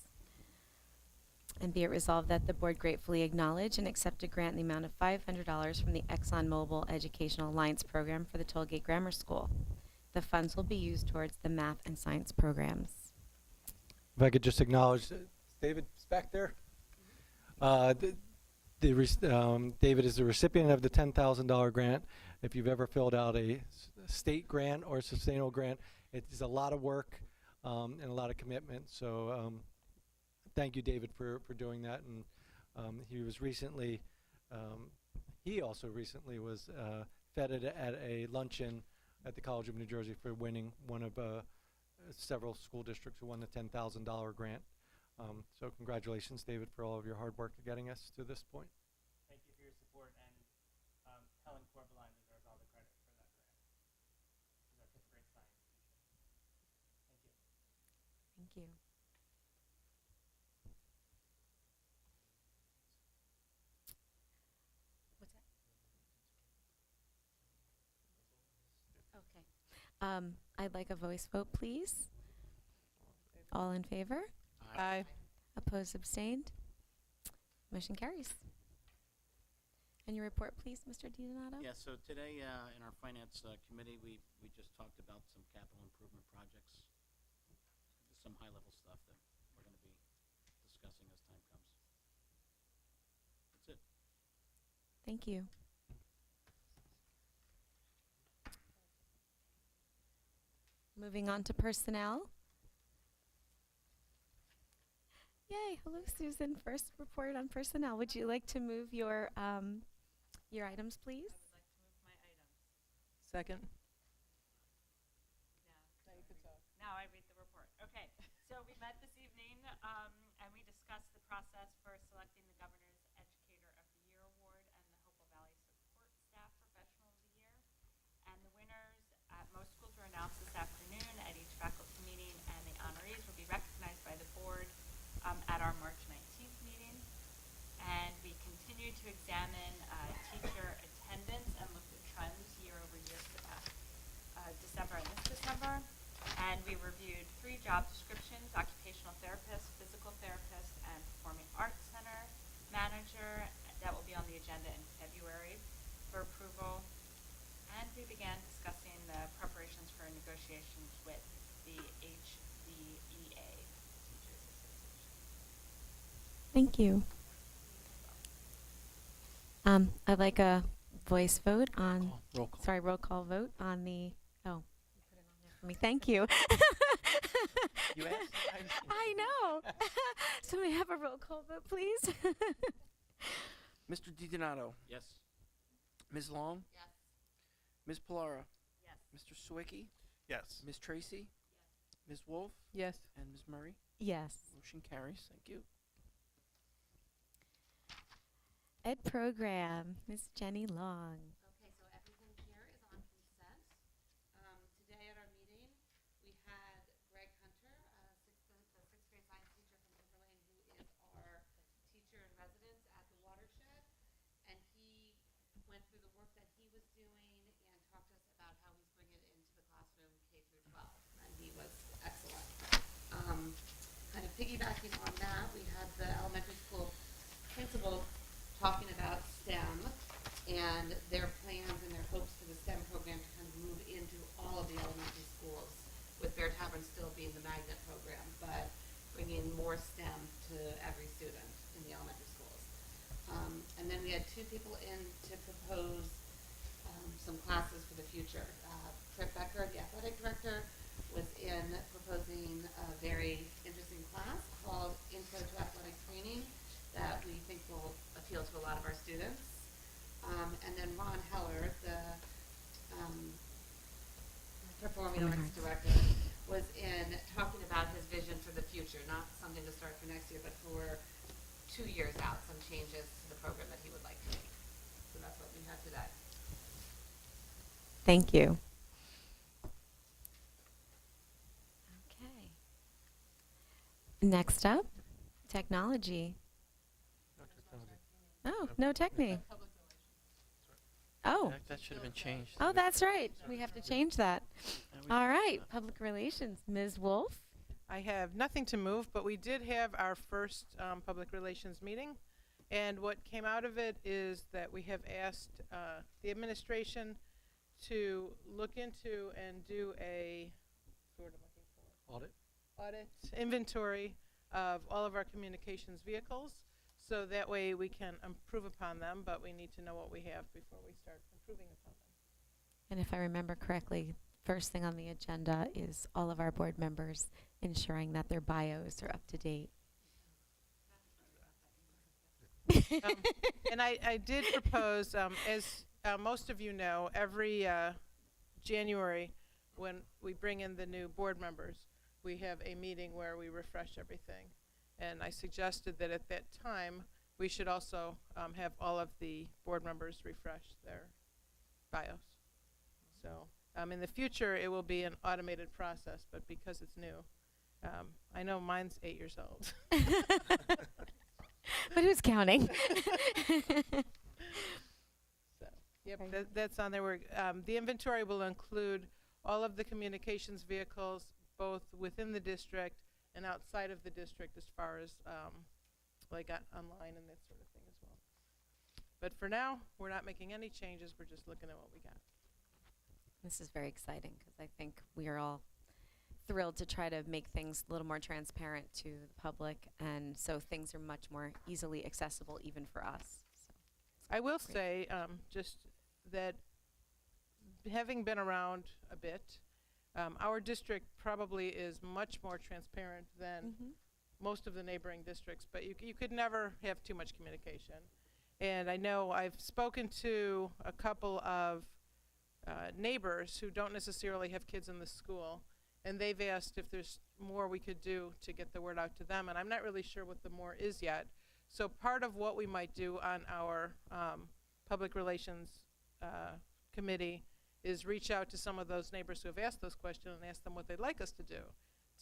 And be it resolved that the board gratefully acknowledge and accept a grant in the amount of $500 from the ExxonMobil Educational Alliance program for the Tollgate Grammar School. The funds will be used towards the math and science programs. If I could just acknowledge, David's back there. David is the recipient of the $10,000 grant. If you've ever filled out a state grant or a sustainable grant, it's a lot of work and a lot of commitment. So thank you, David, for doing that. And he was recently, he also recently was feted at a luncheon at the College of New Jersey for winning one of several school districts who won the $10,000 grant. So congratulations, David, for all of your hard work to getting us to this point. Thank you for your support, and Helen Corbeline deserves all the credit for that grant. She's our fifth grade science teacher. Thank you. Thank you. What's that? Okay. I'd like a voice vote, please. All in favor? Aye. Opposed, abstained? Motion carries. And your report, please, Mr. DiDonato? Yeah, so today in our finance committee, we just talked about some capital improvement projects, just some high-level stuff that we're going to be discussing as time comes. That's it. Thank you. Moving on to personnel. Yay, hello Susan. First report on personnel. Would you like to move your items, please? I would like to move my items. Second. Now you can talk. Now I read the report. Okay, so we met this evening and we discussed the process for selecting the Governor's Educator of the Year Award and the Hopewell Valley Support Staff Professional of the Year. And the winners at most schools were announced this afternoon at each faculty meeting, and the honorees will be recognized by the board at our March 19th meeting. And we continue to examine teacher attendance and look at trends year over year for the past December and this December. And we reviewed 3 job descriptions: occupational therapist, physical therapist, and performing arts center manager. That will be on the agenda in February for approval. And we began discussing the preparations for negotiations with the HVEA, Teachers Association. Thank you. I'd like a voice vote on, roll call vote on the, oh, you put it on there for me. Thank you. You asked? I know. So may I have a roll call vote, please? Mr. DiDonato, Yes. Ms. Long, Yes. Ms. Pilara, Yes. Mr. Sawicki, Yes. Ms. Tracy, Ms. Wolf, Yes. and Ms. Murray. Yes. Motion carries. Thank you. Ed program, Miss Jenny Long. Okay, so everything here is on consent. Today at our meeting, we had Greg Hunter, the sixth grade science teacher from Timberlane, who is our teacher in residence at the watershed. And he went through the work that he was doing and talk to us about how he's bringing it into the classroom K through 12, and he was excellent. Kind of piggybacking on that, we had the elementary school principal talking about STEM and their plans and their hopes for the STEM program to kind of move into all of the elementary schools, with Bear Tavern still being the magnet program, but bringing more STEM to every student in the elementary schools. And then we had two people in to propose some classes for the future. Trip Becker, the athletic director, was in proposing a very interesting class called Intro to Athletic Training that we think will appeal to a lot of our students. And then Ron Heller, the Performing Arts director, was in talking about his vision for the future, not something to start for next year, but for 2 years out, some changes to the program that he would like to make. So that's what we had today. Thank you. Okay. Next up, technology. Oh, no techni. Oh. That should have been changed. Oh, that's right. We have to change that. All right, public relations. Ms. Wolf? I have nothing to move, but we did have our first public relations meeting. And what came out of it is that we have asked the administration to look into and do a audit inventory of all of our communications vehicles. So that way we can improve upon them, but we need to know what we have before we start improving upon them. And if I remember correctly, first thing on the agenda is all of our board members ensuring that their bios are up to date. And I did propose, as most of you know, every January when we bring in the new board members, we have a meeting where we refresh everything. And I suggested that at that time, we should also have all of the board members refresh their bios. So in the future, it will be an automated process, but because it's new, I know mine's 8 years old. But who's counting? So, yep, that's on there. The inventory will include all of the communications vehicles, both within the district and outside of the district, as far as like online and that sort of thing as well. But for now, we're not making any changes. We're just looking at what we got. This is very exciting because I think we are all thrilled to try to make things a little more transparent to the public, and so things are much more easily accessible even for us. So I will say just that having been around a bit, our district probably is much more transparent than most of the neighboring districts, but you could never have too much communication. And I know I've spoken to a couple of neighbors who don't necessarily have kids in the school, and they've asked if there's more we could do to get the word out to them, and I'm not really sure what the more is yet. So part of what we might do on our public relations committee is reach out to some of those neighbors who have asked those questions and ask them what they'd like us to do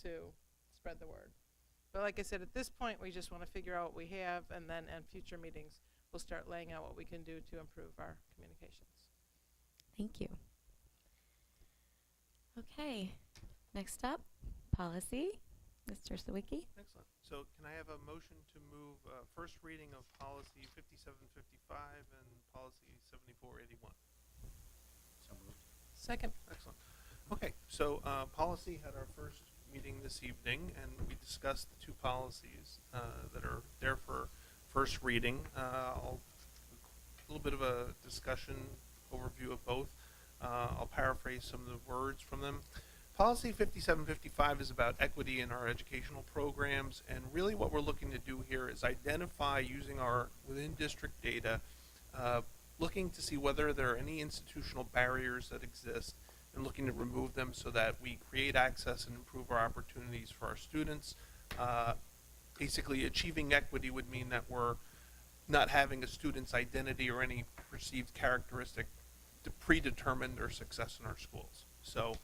to spread the word. But like I said, at this point, we just want to figure out what we have, and then in future meetings, we'll start laying out what we can do to improve our communications. thank you. Okay, next up, policy. Mr. Sawicki? Excellent. So can I have a motion to move first reading of policy 5755 and policy 7481? So moved. Second. Excellent. Okay, so policy had our first meeting this evening, and we discussed the two policies that are there for first reading. A little bit of a discussion overview of both. I'll paraphrase some of the words from them. Policy 5755 is about equity in our educational programs, and really what we're looking to do here is identify, using our within-district data, looking to see whether there are any institutional barriers that exist, and looking to remove them so that we create access and improve our opportunities for our students. Basically, achieving equity would mean that we're not having a student's identity or any perceived characteristic to predetermine their success in our schools. So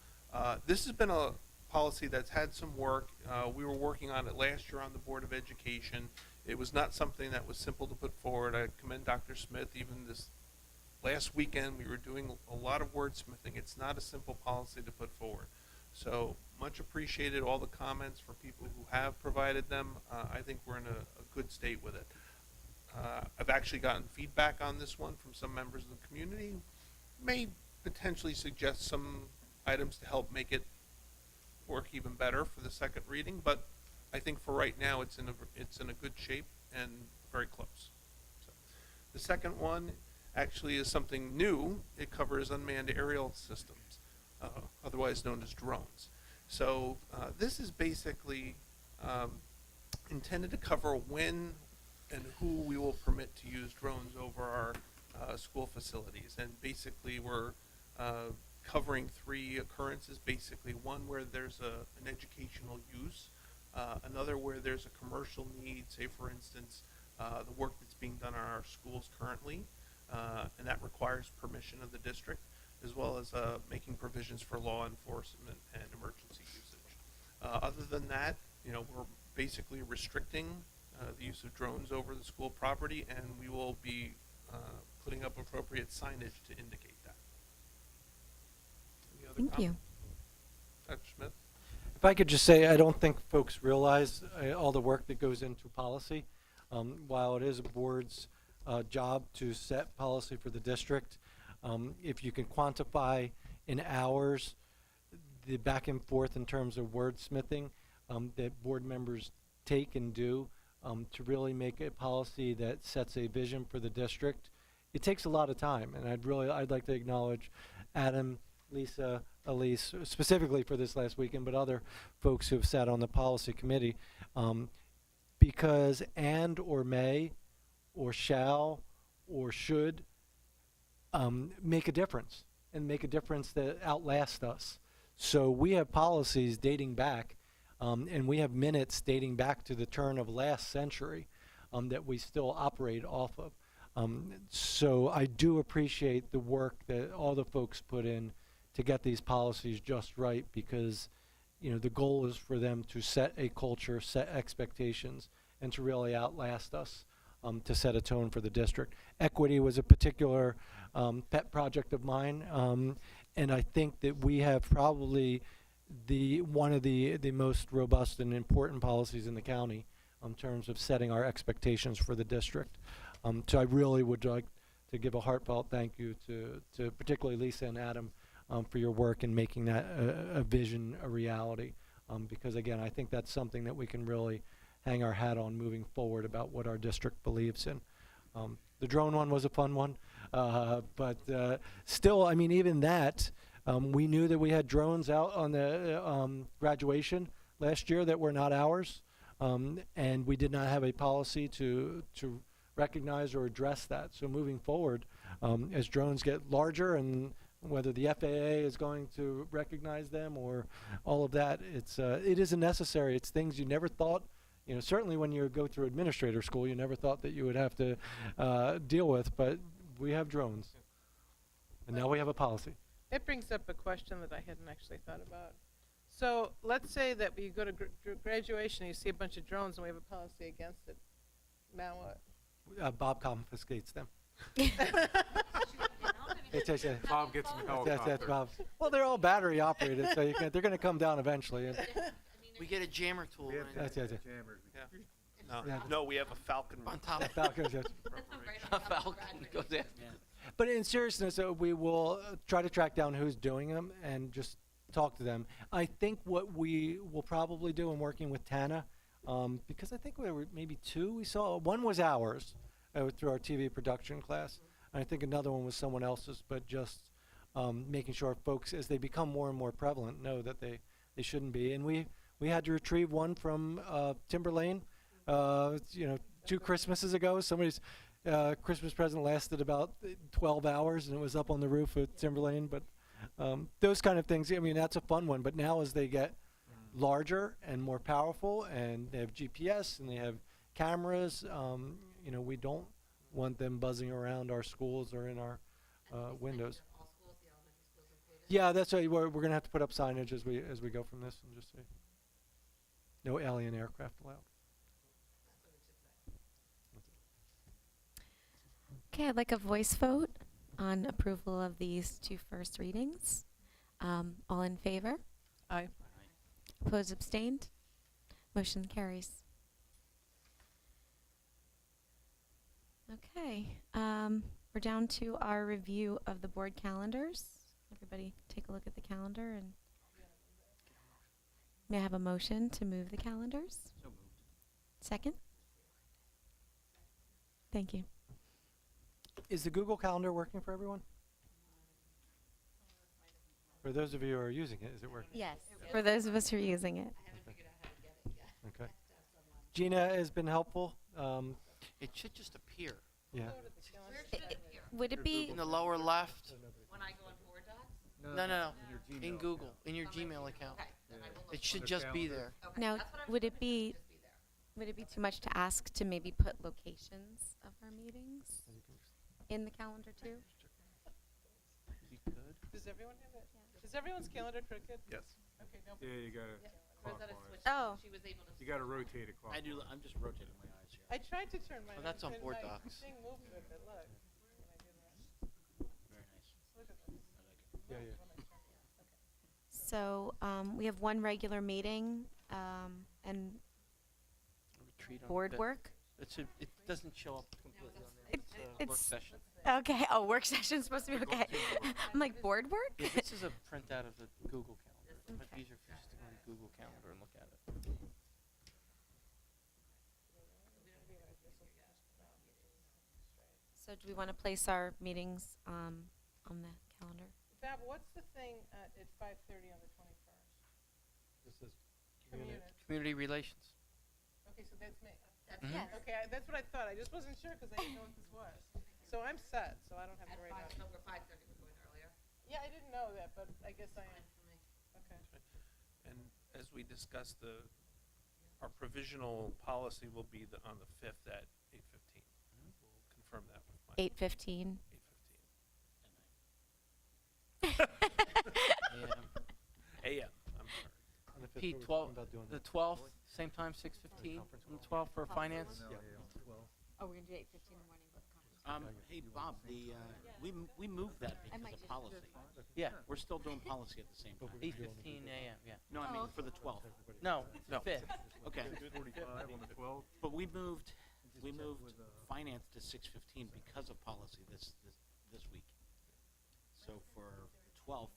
this has been a policy that's had some work. We were working on it last year on the Board of Education. It was not something that was simple to put forward. I commend Dr. Smith, even this last weekend we were doing a lot of wordsmithing. It's not a simple policy to put forward. So much appreciated all the comments for people who have provided them. I think we're in a good state with it. I've actually gotten feedback on this one from some members of the community. May potentially suggest some items to help make it work even better for the second reading, but I think for right now it's in a good shape and very close. So, the second one actually is something new. It covers unmanned aerial systems, otherwise known as drones. So this is basically intended to cover when and who we will permit to use drones over our school facilities. And basically we're covering three occurrences. Basically one where there's an educational use, another where there's a commercial need, say for instance the work that's being done in our schools currently, and that requires permission of the district, as well as making provisions for law enforcement and emergency usage. Other than that, we're basically restricting the use of drones over the school property, and we will be putting up appropriate signage to indicate that. Any other Thank you. comments? Dr. Smith? If I could just say, I don't think folks realize all the work that goes into policy. While it is a board's job to set policy for the district, if you can quantify in hours the back and forth in terms of wordsmithing that board members take and do to really make a policy that sets a vision for the district, it takes a lot of time. And I'd like to acknowledge Adam, Lisa, Elise, specifically for this last weekend, but other folks who have sat on the policy committee, because and or may or shall or should make a difference, and make a difference that outlasts us. So we have policies dating back, and we have minutes dating back to the turn of last century that we still operate off of. So I do appreciate the work that all the folks put in to get these policies just right, because the goal is for them to set a culture, set expectations, and to really outlast us, to set a tone for the district. Equity was a particular pet project of mine, and I think that we have probably one of the most robust and important policies in the county in terms of setting our expectations for the district. So I really would like to give a heartfelt thank you to particularly Lisa and Adam for your work in making that a vision a reality, because again, I think that's something that we can really hang our hat on moving forward about what our district believes in. The drone one was a fun one, but still, I mean, even that, we knew that we had drones out on the graduation last year that were not ours, and we did not have a policy to recognize or address that. So moving forward, as drones get larger, and whether the FAA is going to recognize them or all of that, it isn't necessary. It's things you never thought. Certainly when you go through administrator school, you never thought that you would have to deal with, but we have drones, and now we have a policy. It brings up a question that I hadn't actually thought about. So let's say that we go to graduation and you see a bunch of drones and we have a policy against it. Now what? Bob confiscates them. Bob gets in the helicopter. That's Bob. Well, they're all battery operated, so they're going to come down eventually. We get a jammer tool. We have right? That's it. Yeah. No, we have a Falcon. On top of Falcons, yes. a falcon goes in. But in seriousness, we will try to track down who's doing them and just talk to them. I think what we will probably do in working with Tana, because I think there were maybe two we saw. One was ours through our TV production class. And I think another one was someone else's, but just making sure folks, as they become more and more prevalent, know that they shouldn't be. And we had to retrieve one from Timberlane, 2 Christmases ago. Somebody's Christmas present lasted about 12 hours, and it was up on the roof of Timberlane. But those kind of things, I mean, that's a fun one. But now as they get larger and more powerful, and they have GPS and they have cameras, we don't want them buzzing around our schools or in our windows. All schools, the elementary schools included. Yeah, that's right. We're going to have to put up signage as we go from this, and just say no alien aircraft allowed. Okay, I'd like a voice vote on approval of these two first readings? All in favor? Aye. Opposed, abstained? Motion carries. Okay, we're down to our review of the board calendars. Everybody take a look at the calendar, and may I have a motion to move the calendars? So moved. Second? Thank you. Is the Google Calendar working for everyone? For those of you who are using it, is it working? Yes. For those of us who are using it. I haven't figured out how to get it yet. Okay. I have to have someone. Gina has been helpful. It should just appear Yeah. Where should it appear? Would it be, in the lower left. When I go on Board Docs? No. In Google, in your Gmail account. Okay, then I will look. It should just be there. Okay, now, that's what I was would it wondering, be, just be there. would it be too much to ask to maybe put locations of our meetings in the calendar too? You could. Does everyone have it? Is everyone's calendar crooked? Yes. Okay, no. Yeah, you gotta Or is that a clockwise. switch? Oh. She was able to. You gotta rotate it I clockwise. do. I'm just rotating my eyes here. I tried to turn mine. Oh, that's on and Board my Docs. thing moved with it, look. When I did that. Very nice. Look at this. I like it. Yeah, yeah. When I turned it. Okay. So, we have one regular meeting, and Retreat on board fifth. work. It doesn't show up completely on there. It's work It's- session. Okay, oh, work session's supposed to be okay. I'm like, board work? Yeah, this is a printout of the Google Calendar. It might be Okay. easier for you just to go to Google Calendar and look at it. So do we want to place our meetings, on the calendar? Fab, what's the thing at 5:30 on the 21st? This is Community. Community relations. Okay, so that's me. Mhm. Yes. Okay, that's what I thought. I just wasn't sure because I didn't know what this was. So I'm set, so I don't have At to worry about 5, it. so we're 5:30, we're going earlier. Yeah, I didn't know that, but I guess I am. Fine for me. Okay. And as we discussed, our provisional policy will be on the 5th at 8:15. We'll confirm that with Mike. 8:15. 8:15. AM, I'm sorry. on the fifth, Pete, we were 12 talking about doing The that. 12th, same time, 6:15 on the 12th for finance? Yeah. Oh, we're going to do 8:15 in the morning, both conferences. Hey, Bob, we moved that because might of just- policy. Yeah, We're still doing policy at the same time. 8:15 AM, yeah. No, I mean for the 12th. No, No. 5th. Okay. 6:45 on the 12th. But we moved finance to 6:15 because of policy this week. So for the 12th,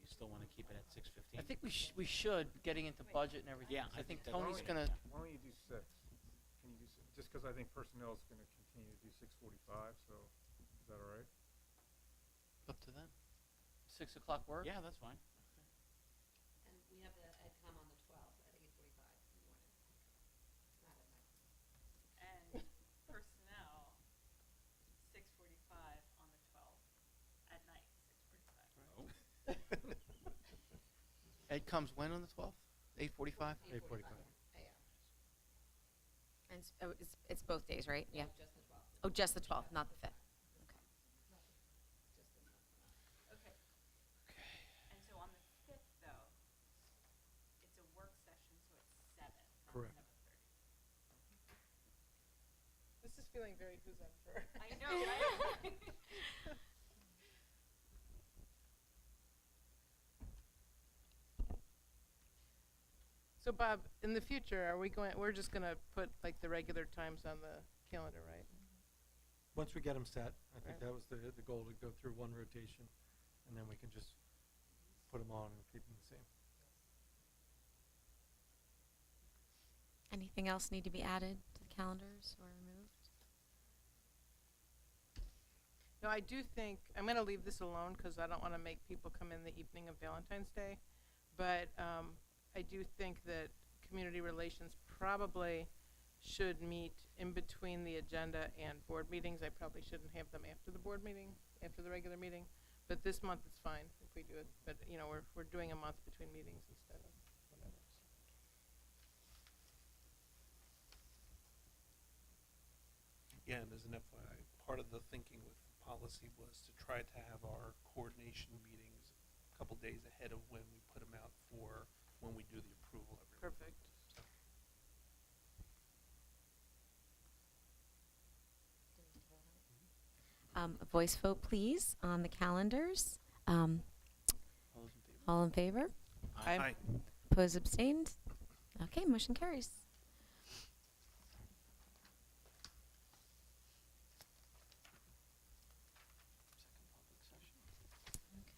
you still want to keep it at 6:15? I think we should, getting into budget and everything. Yeah, I think that's Tony's right. gonna, Why don't you do 6? Can you do 6? Just because I think personnel is gonna continue to do 6:45, so is that all right? up to them. 6 o'clock work? Yeah, that's fine. And we have the EdCom on the 12th at 8:45 in the morning. Not at night. And personnel, 6:45 on the 12th, at night, 6:45. Ed comes when on the 12th? 8:45? 8:45. AM. And it's both days, right? Yeah. No, just the 12th. Oh, just the 12th, not the 5th. Just the 12th. Okay. And so on the 5th, though, it's a work session, so it's 7, not Correct. 7:30. This is feeling very who's on fur. I know, right? So Bob, in the future, we're just gonna put like the regular times on the calendar, right? Once we get them set, I think Right. that was the goal, to go through one rotation, and then we can just put them on and keep them the same. Anything else need to be added to the calendars or removed? No, I do think, I'm gonna leave this alone because I don't wanna make people come in the evening of Valentine's Day. But, I do think that community relations probably should meet in between the agenda and board meetings. I probably shouldn't have them after the board meeting, after the regular meeting. But this month it's fine if we do it. But, you know, we're doing a month between meetings instead of whatever. Yeah, and as an FYI, part of the thinking with policy was to try to have our coordination meetings a couple days ahead of when we put them out for when we do the approval every month. Perfect. So, A voice vote, please, on the calendars. All in favor? Aye. Opposed, abstained? Okay, motion carries.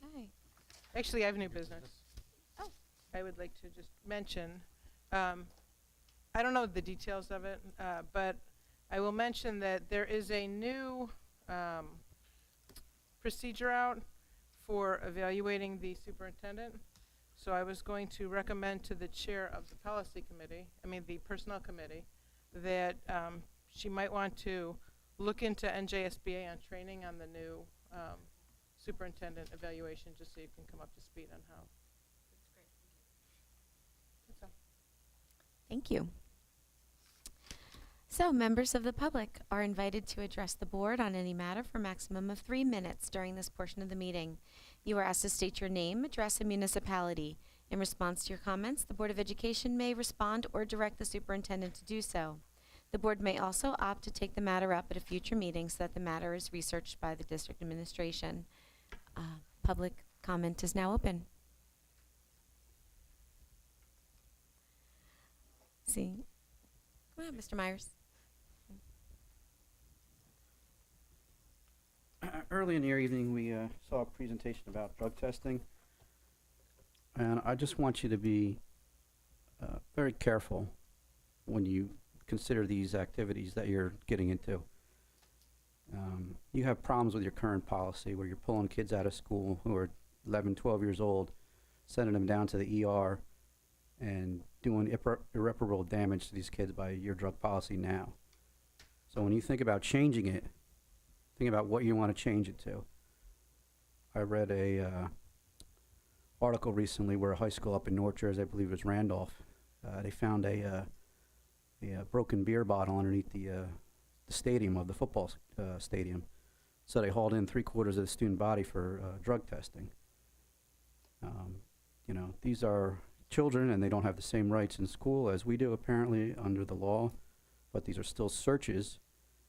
Okay. Actually, I have new business. Oh. I would like to just mention, I don't know the details of it, but I will mention that there is a new procedure out for evaluating the superintendent. So I was going to recommend to the chair of the the personnel committee, that she might want to look into NJSBA on training on the new superintendent evaluation, just so you can come up to speed on how. That's all. Thank you. So, members of the public are invited to address the board on any matter for a maximum of 3 minutes during this portion of the meeting. You are asked to state your name, address, and municipality. In response to your comments, the Board of Education may respond or direct the superintendent to do so. The board may also opt to take the matter up at a future meeting so that the matter is researched by the district administration. Public comment is now open. See. Come on, Mr. Myers. Early in the evening, we saw a presentation about drug testing. And I just want you to be very careful when you consider these activities that you're getting into. You have problems with your current policy where you're pulling kids out of school who are 11, 12 years old, sending them down to the ER, and doing irreparable damage to these kids by your drug policy now. So when you think about changing it, think about what you want to change it to. I read a article recently where a high school up in North Jersey, I believe it was Randolph, they found a broken beer bottle underneath the stadium of the football stadium. So they hauled in 3/4 of the student body for drug testing. You know, these are children and they don't have the same rights in school as we do apparently under the law, but these are still searches,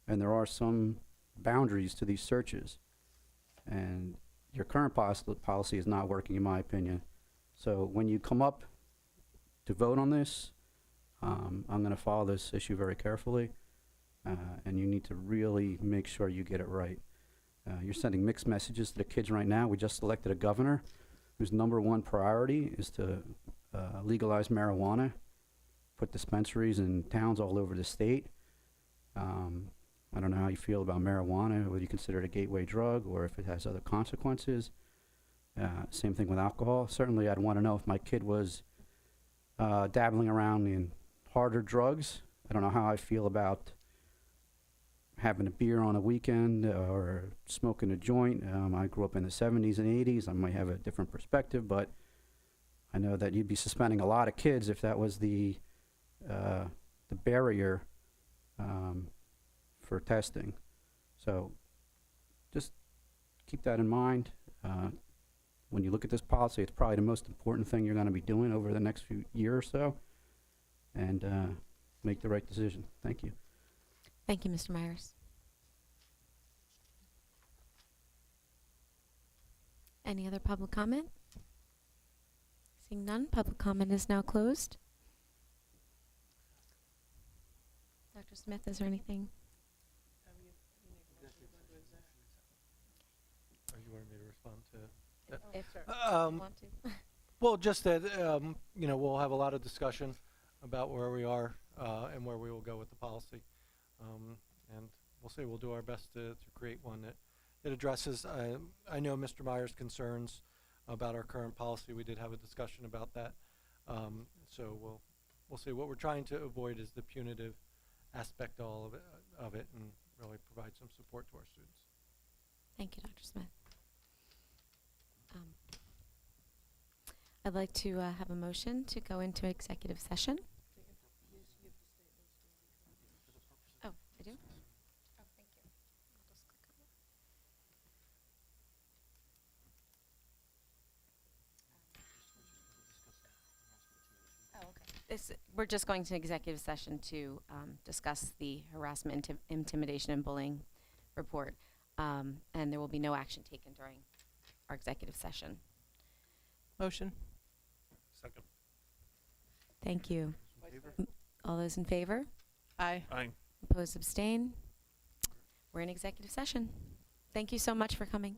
and there are some boundaries to these searches. And your current policy is not working, in my opinion. So when you come up to vote on this, I'm going to follow this issue very carefully, and you need to really make sure you get it right. You're sending mixed messages to the kids right now. We just elected a governor whose #1 priority is to legalize marijuana, put dispensaries in towns all over the state. I don't know how you feel about marijuana, whether you consider it a gateway drug or if it has other consequences. Same thing with alcohol. Certainly I'd want to know if my kid was dabbling around in harder drugs. I don't know how I feel about having a beer on a weekend or smoking a joint. I grew up in the 70s and 80s. I might have a different perspective, but I know that you'd be suspending a lot of kids if that was the barrier for testing. So just keep that in mind. When you look at this policy, it's probably the most important thing you're going to be doing over the next few year or so, and make the right decision. Thank you. Thank you, Mr. Myers. Any other public comment? Seeing none, public comment is now closed. Dr. Smith, is there anything? Or you wanted me to respond to? If Um, you want to. Well, just that, you know, we'll have a lot of discussion about where we are and where we will go with the policy. And we'll see, we'll do our best to create one that addresses, I know Mr. Myers' concerns about our current policy. We did have a discussion about that. So we'll see. What we're trying to avoid is the punitive aspect of it and really provide some support to our students. Thank you, Dr. Smith. I'd like to have a motion to go into executive session. Oh, I do? Oh, thank you. I'll just click on it. Oh, okay. We're just going to executive session to discuss the harassment, intimidation, and bullying report. and there will be no action taken during our executive session. Motion. Second. Thank you. In favor? All those in favor? Aye. Aye. Opposed, abstain? We're in executive session. Thank you so much for coming.